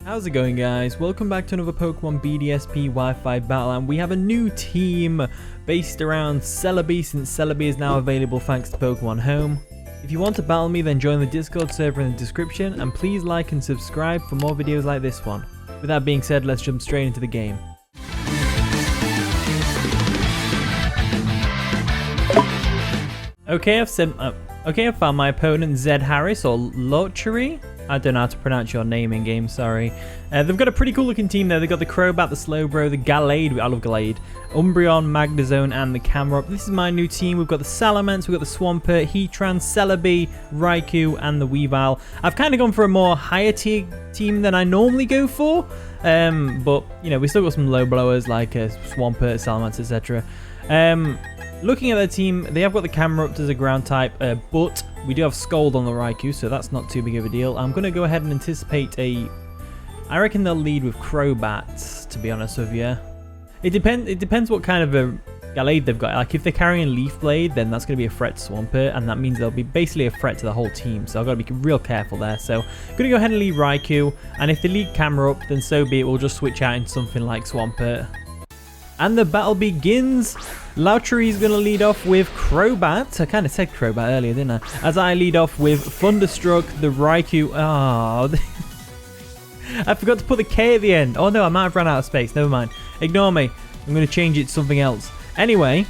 How's it going, guys? Welcome back to another Pokemon BDSP Wi-Fi battle, and we have a new team based around Celebi, since Celebi is now available thanks to Pokemon Home. If you want to battle me, then join the Discord server in the description, and please like and subscribe for more videos like this one. With that being said, let's jump straight into the game. Okay, I've found my opponent, Zed Harris, or Lochery. I don't know how to pronounce your name in game, sorry. They've got a pretty cool looking team there. They've got the Crobat, the Slowbro, the Gallade, I love Gallade, Umbreon, Magnezone, and the Camerupt. This is my new team. We've got the Salamence, we've got the Swampert, Heatran, Celebi, Raikou, and the Weavile. I've kind of gone for a more higher tier team than I normally go for. But, you know, we still got some low blowers like Swampert, Salamence, etc. Looking at their team, they have got the Camerupt as a ground type, but we do have Scald on the Raikou, so that's not too big of a deal. I'm going to go ahead and anticipate I reckon they'll lead with Crobat, to be honest with you. It depends what kind of a Gallade they've got. Like, if they're carrying Leaf Blade, then that's going to be a threat to Swampert, and that means they'll be basically a threat to the whole team, so I've got to be real careful there. So I'm going to go ahead and lead Raikou, and if they lead Camerupt, then so be it. We'll just switch out into something like Swampert. And the battle begins. Lochery is going to lead off with Crobat. I kind of said Crobat earlier, didn't I? As I lead off with Thunderstruck, the Raikou. Oh, I forgot to put the K at the end. Oh no, I might have run out of space. Never mind. Ignore me. I'm going to change it to something else. Anyway,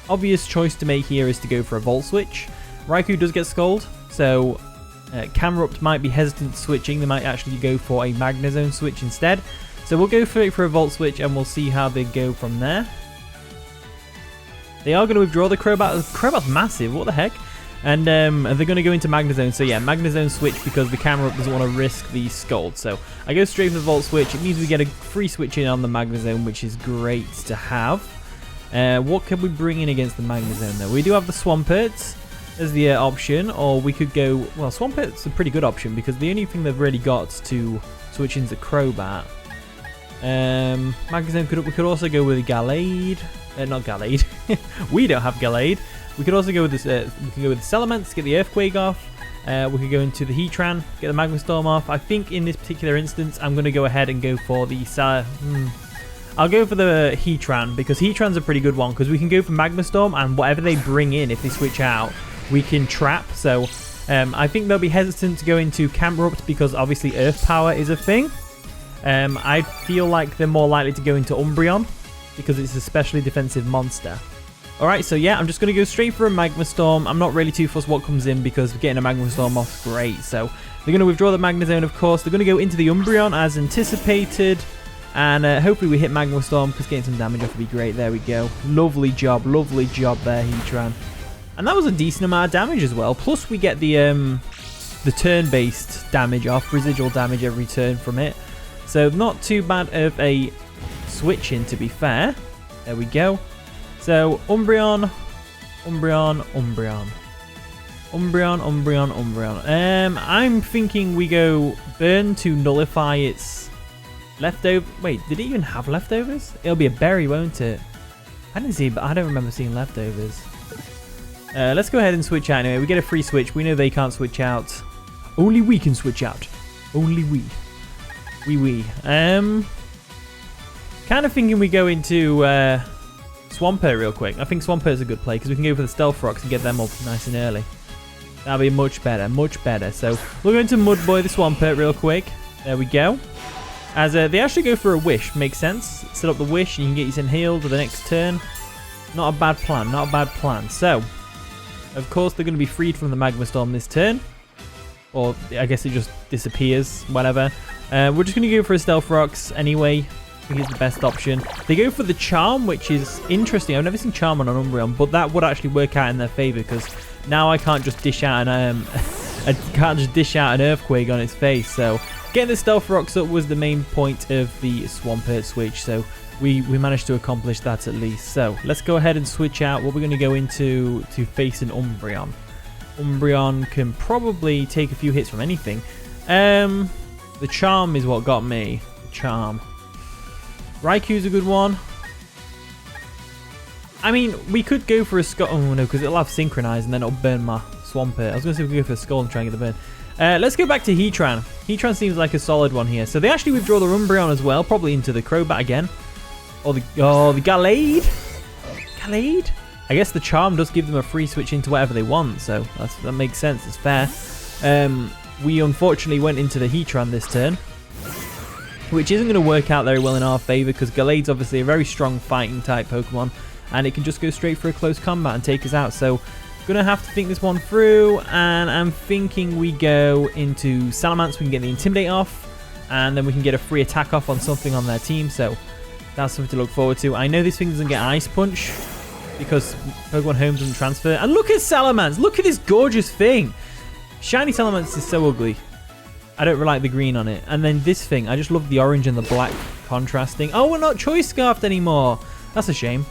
obvious choice to make here is to go for a Volt Switch. Raikou does get Scald, so Camerupt might be hesitant switching. They might actually go for a Magnezone switch instead. So we'll go for a Volt Switch and we'll see how they go from there. They are going to withdraw the Crobat. Crobat's massive, what the heck? And they're going to go into Magnezone. So yeah, Magnezone switch because the Camerupt doesn't want to risk the Scald. So I go straight for the Volt Switch. It means we get a free switch in on the Magnezone, which is great to have. What can we bring in against the Magnezone though? We do have the Swampert as the option, or we could go... Well, Swampert's a pretty good option because the only thing they've really got to switch into Crobat. Magnezone we could also go with Gallade. Not Gallade. We don't have Gallade. We could also go with this. We can go with the Salamence, get the Earthquake off. We could go into the Heatran, get the Magma Storm off. I think in this particular instance, I'm going to go ahead and go for the I'll go for the Heatran because Heatran's a pretty good one because we can go for Magma Storm and whatever they bring in, if they switch out, we can trap. So I think they'll be hesitant to go into Camerupt because obviously Earth Power is a thing. I feel like they're more likely to go into Umbreon because it's a specially defensive monster. Alright, so yeah, I'm just going to go straight for a Magma Storm. I'm not really too fussed what comes in because getting a Magma Storm off is great. So they're going to withdraw the Magnezone, of course. They're going to go into the Umbreon as anticipated. And hopefully we hit Magma Storm because getting some damage off would be great. There we go. Lovely job there, Heatran. And that was a decent amount of damage as well. Plus we get the turn-based damage off, residual damage every turn from it. So not too bad of a switch in, to be fair. There we go. So Umbreon. I'm thinking we go Burn to nullify its leftover. Wait, did it even have leftovers? It'll be a berry, won't it? I didn't see, but I don't remember seeing leftovers. Let's go ahead and switch out anyway. We get a free switch. We know they can't switch out. Only we can switch out. Only we. Kind of thinking we go into Swampert real quick. I think Swampert's a good play because we can go for the Stealth Rocks and get them up nice and early. That'll be much better. So we'll go into Mudboy the Swampert real quick. There we go. As they actually go for a Wish, makes sense. Set up the Wish and you can get yourself healed the next turn. Not a bad plan. So, of course, they're going to be freed from the Magma Storm this turn. Or I guess it just disappears, whatever. We're just going to go for a Stealth Rocks anyway. I think it's the best option. They go for the Charm, which is interesting. I've never seen Charm on an Umbreon, but that would actually work out in their favor because now I can't just dish out an Earthquake on its face. So getting the Stealth Rocks up was the main point of the Swampert switch. So we managed to accomplish that at least. So let's go ahead and switch out what we're going to go into to face an Umbreon. Umbreon can probably take a few hits from anything. The Charm is what got me. The Charm. Raikou's a good one. I mean, we could go for a Skull. Oh no, because it'll have Synchronize and then it'll burn my Swampert. I was going to say we could go for a Skull and try and get the burn. Let's go back to Heatran. Heatran seems like a solid one here. So they actually withdraw the Umbreon as well, probably into the Crobat again. Or the Gallade. Gallade? I guess the Charm does give them a free switch into whatever they want, so that makes sense. It's fair. We unfortunately went into the Heatran this turn, which isn't going to work out very well in our favor because Gallade's obviously a very strong fighting type Pokemon, and it can just go straight for a close combat and take us out. So gonna have to think this one through, and I'm thinking we go into Salamence. We can get the Intimidate off, and then we can get a free attack off on something on their team. So that's something to look forward to. I know this thing doesn't get Ice Punch because Pokemon Home doesn't transfer. And look at Salamence. Look at this gorgeous thing. Shiny Salamence is so ugly. I don't really like the green on it. And then this thing, I just love the orange and the black contrasting. Oh, we're not Choice Scarfed anymore. That's a shame.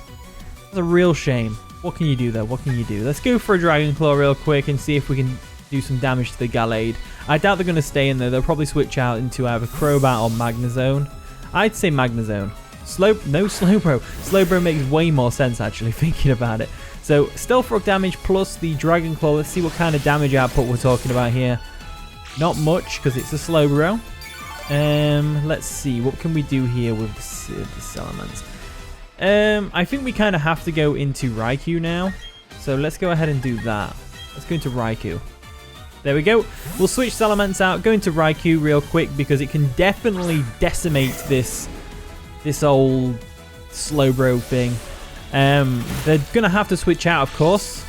That's a real shame. What can you do, though? What can you do? Let's go for a Dragon Claw real quick and see if we can do some damage to the Gallade. I doubt they're going to stay in there. They'll probably switch out into either Crobat or Magnezone. I'd say Magnezone. No Slowbro. Slowbro makes way more sense, actually, thinking about it. So, Stealth Rock damage plus the Dragon Claw. Let's see what kind of damage output we're talking about here. Not much, because it's a Slowbro. Let's see. What can we do here with the Salamence? I think we kind of have to go into Raikou now. So let's go ahead and do that. Let's go into Raikou. There we go. We'll switch Salamence out, go into Raikou real quick because it can definitely decimate this old Slowbro thing. They're going to have to switch out, of course.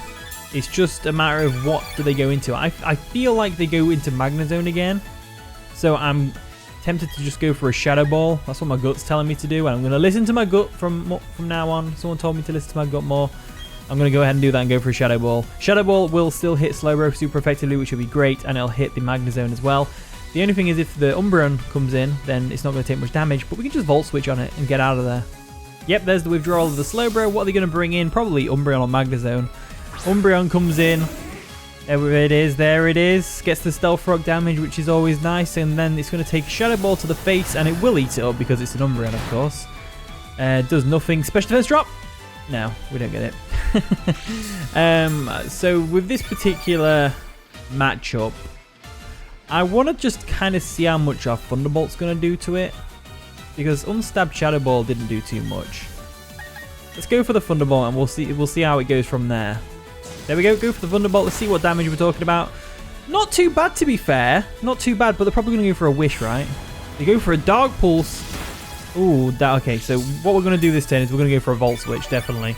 It's just a matter of what do they go into. I feel like they go into Magnezone again. So I'm tempted to just go for a Shadow Ball. That's what my gut's telling me to do, and I'm going to listen to my gut from now on. Someone told me to listen to my gut more. I'm going to go ahead and do that and go for a Shadow Ball. Shadow Ball will still hit Slowbro super effectively, which will be great, and it'll hit the Magnezone as well. The only thing is if the Umbreon comes in, then it's not going to take much damage, but we can just Volt Switch on it and get out of there. Yep, there's the withdrawal of the Slowbro. What are they going to bring in? Probably Umbreon or Magnezone. Umbreon comes in. There it is, there it is. Gets the Stealth Rock damage, which is always nice. And then it's going to take a Shadow Ball to the face, and it will eat it up because it's an Umbreon, of course. Does nothing. Special Defense drop? No, we don't get it. So with this particular matchup, I want to just kind of see how much our Thunderbolt's going to do to it. Because Unstabbed Shadow Ball didn't do too much. Let's go for the Thunderbolt, and we'll see how it goes from there. There we go. Go for the Thunderbolt. Let's see what damage we're talking about. Not too bad, to be fair. Not too bad, but they're probably going to go for a Wish, right? They go for a Dark Pulse. Ooh, okay. So what we're going to do this turn is we're going to go for a Volt Switch, definitely.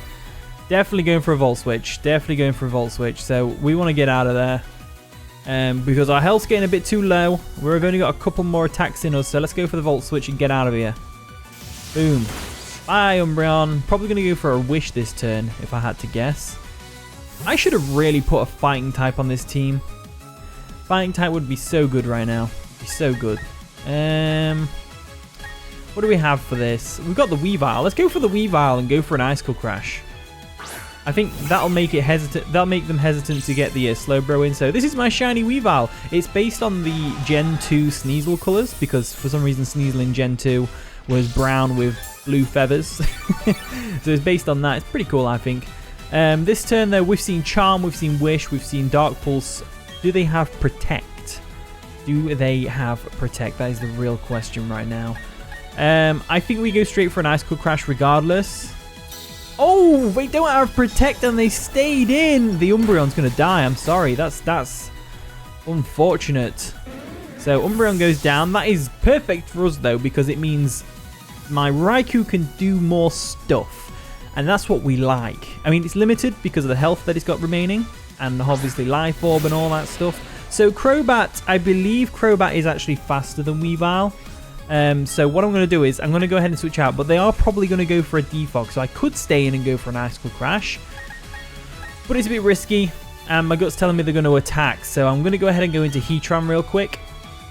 Definitely going for a Volt Switch. Definitely going for a Volt Switch. So we want to get out of there. Because our health's getting a bit too low. We've only got a couple more attacks in us, so let's go for the Volt Switch and get out of here. Boom. Bye, Umbreon. Probably going to go for a Wish this turn, if I had to guess. I should have really put a Fighting type on this team. Fighting type would be so good right now. Be so good. What do we have for this? We've got the Weavile. Let's go for the Weavile and go for an Icicle Crash. I think that'll make it hesitant. That'll make them hesitant to get the Slowbro in. So this is my shiny Weavile. It's based on the Gen 2 Sneasel colors because for some reason Sneasel in Gen 2 was brown with blue feathers. So it's based on that. It's pretty cool, I think. This turn though, we've seen Charm, we've seen Wish, we've seen Dark Pulse. Do they have Protect? Do they have Protect? That is the real question right now. I think we go straight for an Icicle Crash regardless. Oh, they don't have Protect and they stayed in. The Umbreon's going to die. I'm sorry. That's unfortunate. So Umbreon goes down. That is perfect for us though because it means my Raikou can do more stuff. And that's what we like. I mean, it's limited because of the health that it's got remaining. And obviously Life Orb and all that stuff. So Crobat, I believe Crobat is actually faster than Weavile. So what I'm going to do is I'm going to go ahead and switch out. But they are probably going to go for a Defog. So I could stay in and go for an Icicle Crash. But it's a bit risky. And my gut's telling me they're going to attack. So I'm going to go ahead and go into Heatran real quick.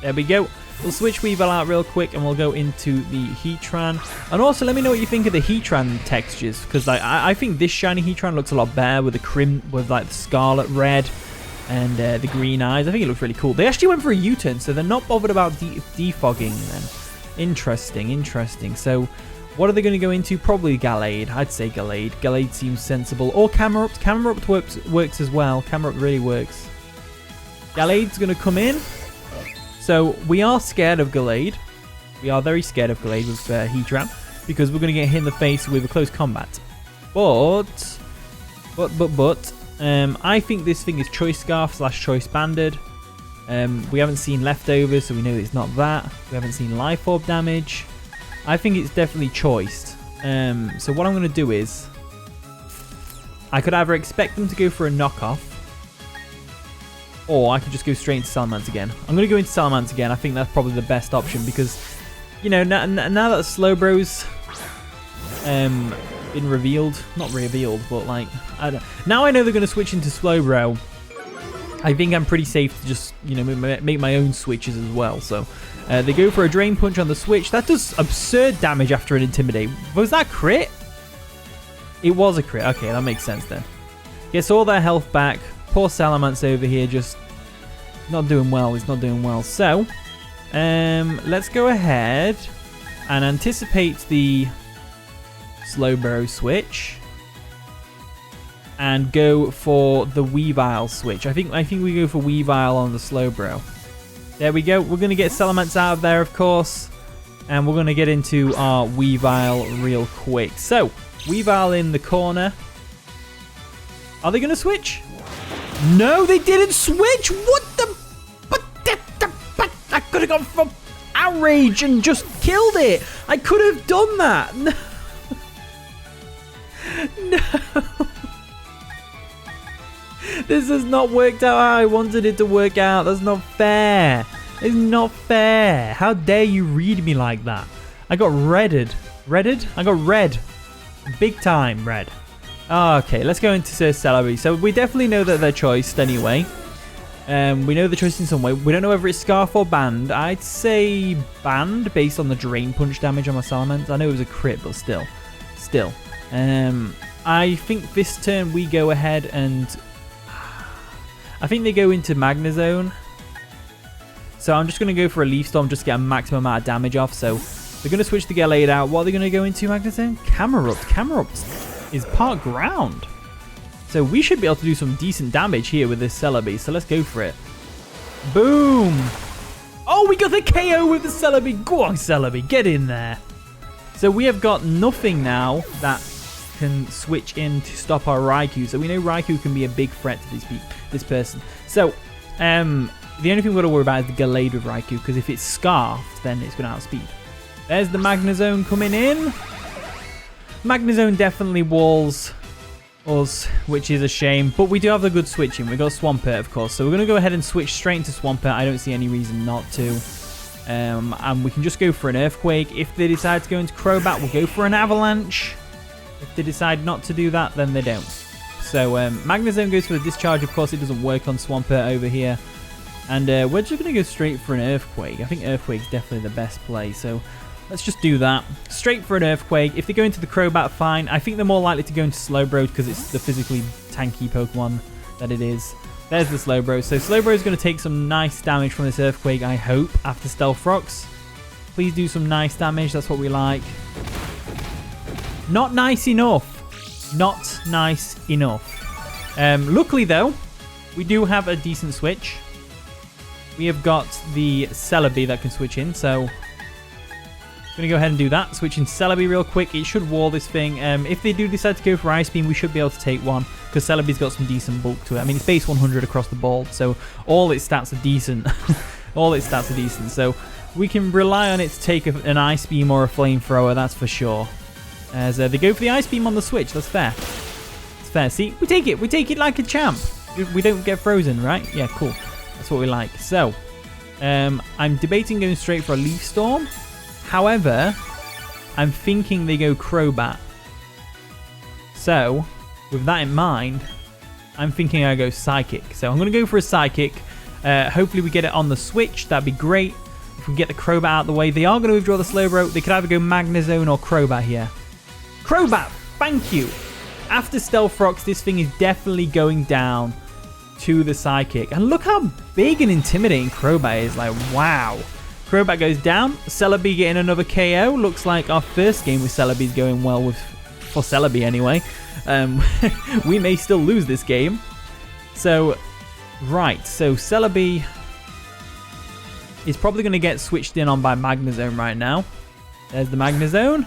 There we go. We'll switch Weavile out real quick and we'll go into the Heatran. And also let me know what you think of the Heatran textures. Because I think this shiny Heatran looks a lot better with with like the scarlet red and the green eyes. I think it looks really cool. They actually went for a U-turn, so they're not bothered about defogging then. Interesting, interesting. So what are they going to go into? Probably Gallade. I'd say Gallade. Gallade seems sensible. Or Camerupt. Camerupt works as well. Camerupt really works. Gallade's going to come in. So we are scared of Gallade. We are very scared of Gallade with Heatran because we're going to get hit in the face with a close combat. But, I think this thing is Choice Scarf / Choice Banded. We haven't seen Leftovers, so we know it's not that. We haven't seen Life Orb damage. I think it's definitely choiced. So what I'm going to do is, I could either expect them to go for a knockoff, or I could just go straight into Salamence again. I'm going to go into Salamence again. I think that's probably the best option because, you know, now that Slowbro's been revealed, not revealed, but like, now I know they're going to switch into Slowbro. I think I'm pretty safe to just, you know, make my own switches as well. So they go for a Drain Punch on the switch. That does absurd damage after an Intimidate. Was that crit? It was a crit. Okay, that makes sense then. Gets all their health back. Poor Salamence over here just not doing well. He's not doing well. So, let's go ahead and anticipate the Slowbro switch and go for the Weavile switch. I think we go for Weavile on the Slowbro. There we go. We're going to get Salamence out of there, of course, and we're going to get into our Weavile real quick. So, Weavile in the corner. Are they going to switch? No, they didn't switch. What the? I could have gone for Outrage and just killed it. I could have done that. No. No. This has not worked out how I wanted it to work out. That's not fair. It's not fair. How dare you read me like that? I got redded. Redded? I got red. Big time red. Okay, let's go into Celebi. So we definitely know that they're choiced anyway. We know they're choiced in some way. We don't know whether it's Scarf or Banned. I'd say Banned based on the Drain Punch damage on my Salamence. I know it was a crit, but still. Still. I think this turn we go ahead and... I think they go into Magma Zone. So I'm just going to go for a Leaf Storm just to get a maximum amount of damage off. So they're going to switch the Gallade out. What are they going to go into Magma Zone? Camerupt. Camerupt is part ground. So we should be able to do some decent damage here with this Celebi. So let's go for it. Boom. Oh, we got the KO with the Celebi. Go on, Celebi. Get in there. So we have got nothing now that can switch in to stop our Raikou. So we know Raikou can be a big threat to this person. So the only thing we've got to worry about is the Gallade with Raikou, because if it's Scarfed, then it's going to outspeed. There's the Magma Zone coming in. Magma Zone definitely walls us, which is a shame, but we do have the good switching. We've got Swampert, of course, so we're going to go ahead and switch straight into Swampert. I don't see any reason not to. And we can just go for an Earthquake. If they decide to go into Crobat, we'll go for an Avalanche. If they decide not to do that, then they don't. So Magma Zone goes for the Discharge. Of course, it doesn't work on Swampert over here. And we're just going to go straight for an Earthquake. I think Earthquake's definitely the best play, so let's just do that. Straight for an Earthquake. If they go into the Crobat, fine. I think they're more likely to go into Slowbro because it's the physically tanky Pokemon that it is. There's the Slowbro. So Slowbro is going to take some nice damage from this Earthquake, I hope, after Stealth Rocks. Please do some nice damage. That's what we like. Not nice enough. Not nice enough. Luckily, though, we do have a decent switch. We have got the Celebi that can switch in, so... going to go ahead and do that. Switch in Celebi real quick. It should wall this thing. If they do decide to go for Ice Beam, we should be able to take one, because Celebi's got some decent bulk to it. I mean, it's base 100 across the board, so all its stats are decent. All its stats are decent, so we can rely on it to take an Ice Beam or a Flamethrower, that's for sure. As they go for the Ice Beam on the switch, that's fair. It's fair. See, we take it. We take it like a champ. We don't get frozen, right? Yeah, cool. That's what we like. So, I'm debating going straight for a Leaf Storm. However, I'm thinking they go Crobat. So, with that in mind, I'm thinking I go Psychic. So I'm going to go for a Psychic. Hopefully we get it on the switch. That'd be great. If we get the Crobat out of the way. They are going to withdraw the Slowbro. They could either go Magma Zone or Crobat here. Crobat, thank you. After Stealth Rocks, this thing is definitely going down to the Psychic. And look how big and intimidating Crobat is. Like, wow. Crobat goes down. Celebi getting another KO. Looks like our first game with Celebi is going well for Celebi anyway. We may still lose this game. So, right. So, Celebi is probably going to get switched in on by Magma Zone right now. There's the Magma Zone.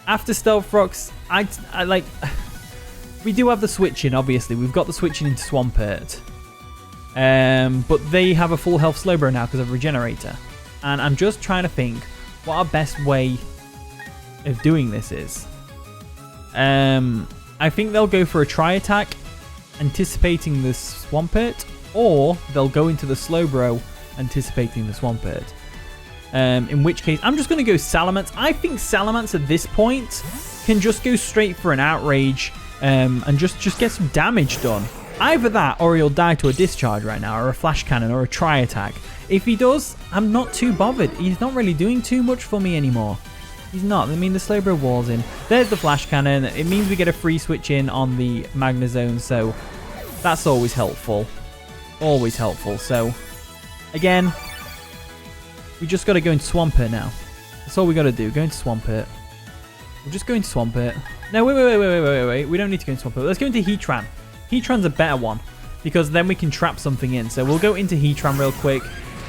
After Stealth Rocks, I like... We do have the switching, obviously. We've got the switching into Swampert. But they have a full health Slowbro now because of Regenerator. And I'm just trying to think what our best way of doing this is. I think they'll go for a Tri-Attack, anticipating the Swampert, or they'll go into the Slowbro, anticipating the Swampert. In which case, I'm just going to go Salamence. I think Salamence at this point can just go straight for an Outrage and just get some damage done. Either that or he'll die to a Discharge right now, or a Flash Cannon, or a Tri-Attack. If he does, I'm not too bothered. He's not really doing too much for me anymore. He's not. I mean, the Slowbro wall's in. There's the Flash Cannon. It means we get a free switch in on the Magma Zone, so that's always helpful. Always helpful. So, again, we just got to go into Swampert now. That's all we got to do. Go into Swampert. We'll just go into Swampert. No, wait. We don't need to go into Swampert. Let's go into Heatran. Heatran's a better one because then we can trap something in. So we'll go into Heatran real quick.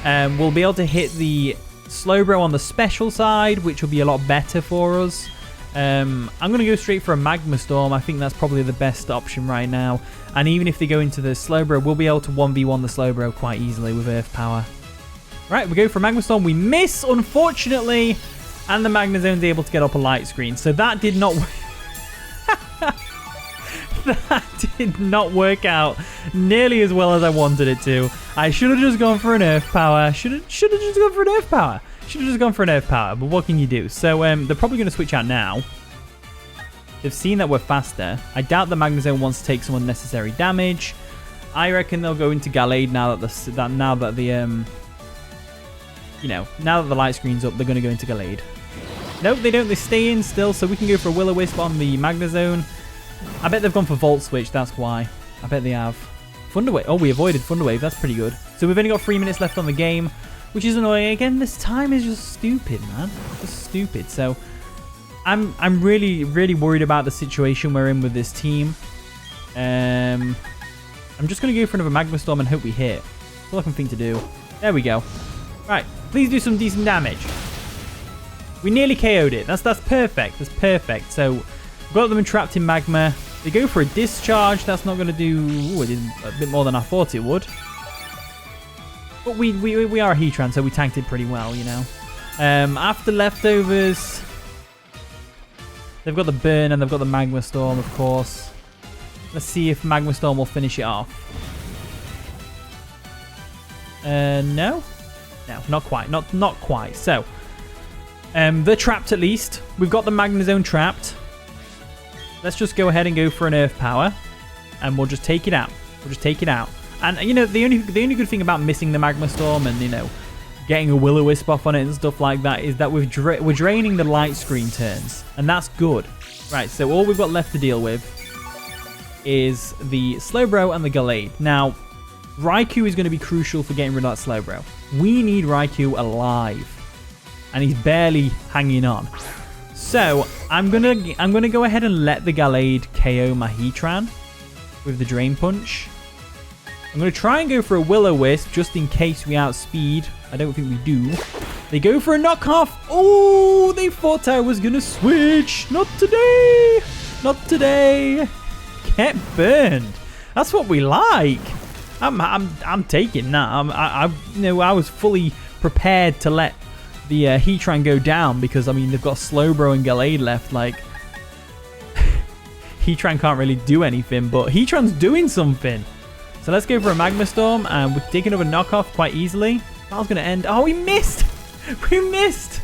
We'll be able to hit the Slowbro on the special side, which will be a lot better for us. I'm going to go straight for a Magma Storm. I think that's probably the best option right now. And even if they go into the Slowbro, we'll be able to 1v1 the Slowbro quite easily with Earth Power. Right, we go for Magma Storm. We miss, unfortunately. And the Magma Zone's able to get up a light screen. So that did not work. That did not work out nearly as well as I wanted it to. I should have just gone for an Earth Power. Should have just gone for an Earth Power. Should have just gone for an Earth Power. But what can you do? So they're probably going to switch out now. They've seen that we're faster. I doubt the Magma Zone wants to take some unnecessary damage. I reckon they'll go into Gallade now that the light screen's up. They're going to go into Gallade. Nope, they don't. They stay in still, so we can go for a Will-O-Wisp on the Magma Zone. I bet they've gone for Volt Switch, that's why. I bet they have. Thunderwave. Oh, we avoided Thunderwave. That's pretty good. So we've only got 3 minutes left on the game, which is annoying. Again, this time is just stupid, man. Just stupid. So I'm really, really worried about the situation we're in with this team. I'm just going to go for another Magma Storm and hope we hit. That's all I can think to do. There we go. Right. Please do some decent damage. We nearly KO'd it. That's perfect. That's perfect. So we've got them trapped in Magma. They go for a Discharge. That's not going to do... Ooh, it did a bit more than I thought it would. But we are a Heatran, so we tanked it pretty well, you know. After Leftovers, they've got the Burn and they've got the Magma Storm, of course. Let's see if Magma Storm will finish it off. No, not quite. Not quite. So, they're trapped at least. We've got the Magma Zone trapped. Let's just go ahead and go for an Earth Power, and we'll just take it out. And you know, the only good thing about missing the Magma Storm and, you know, getting a Will-O-Wisp off on it and stuff like that is that we're draining the light screen turns, and that's good. Right, so all we've got left to deal with is the Slowbro and the Gallade. Now, Raikou is going to be crucial for getting rid of that Slowbro. We need Raikou alive, and he's barely hanging on. So I'm gonna go ahead and let the Gallade KO my Heatran with the Drain Punch. I'm going to try and go for a Will-O-Wisp just in case we outspeed. I don't think we do. They go for a knockoff. Oh, they thought I was going to switch. Not today. Not today. Get burned. That's what we like. I'm taking that. I was fully prepared to let the Heatran go down because, I mean, they've got Slowbro and Gallade left. Like, Heatran can't really do anything, but Heatran's doing something. So let's go for a Magma Storm, and we're taking another knockoff quite easily. Battle's going to end. Oh, we missed! We missed!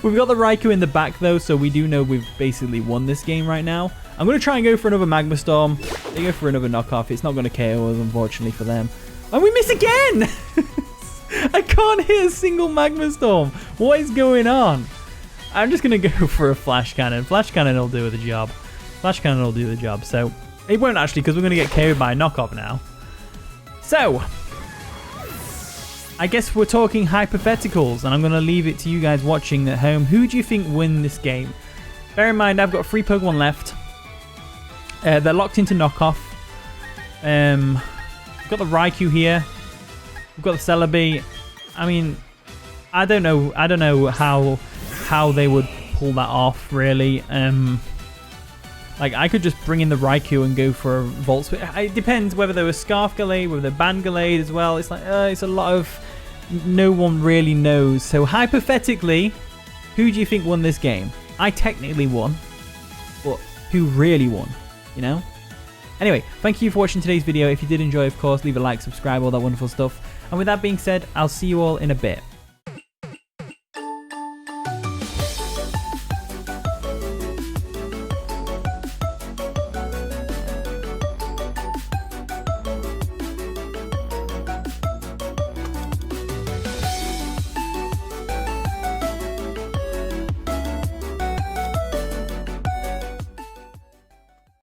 We've got the Raikou in the back, though, so we do know we've basically won this game right now. I'm going to try and go for another Magma Storm. They go for another knockoff. It's not going to KO us, unfortunately, for them. And we miss again! I can't hit a single Magma Storm. What is going on? I'm just going to go for a Flash Cannon. Flash Cannon will do the job. Flash Cannon will do the job, so... It won't actually, because we're going to get KO'd by a knockoff now. So, I guess we're talking hypotheticals, and I'm going to leave it to you guys watching at home. Who do you think win this game? Bear in mind, I've got 3 Pokemon left. They're locked into knockoff. I've got the Raikou here. We've got the Celebi. I mean, I don't know how they would pull that off, really. Like, I could just bring in the Raikou and go for a Volt Switch. It depends whether they were Scarf Gallade, whether they're Band Gallade as well. It's like, it's a lot of... No one really knows. So, hypothetically, who do you think won this game? I technically won. But who really won? You know? Anyway, thank you for watching today's video. If you did enjoy, of course, leave a like, subscribe, all that wonderful stuff. And with that being said, I'll see you all in a bit.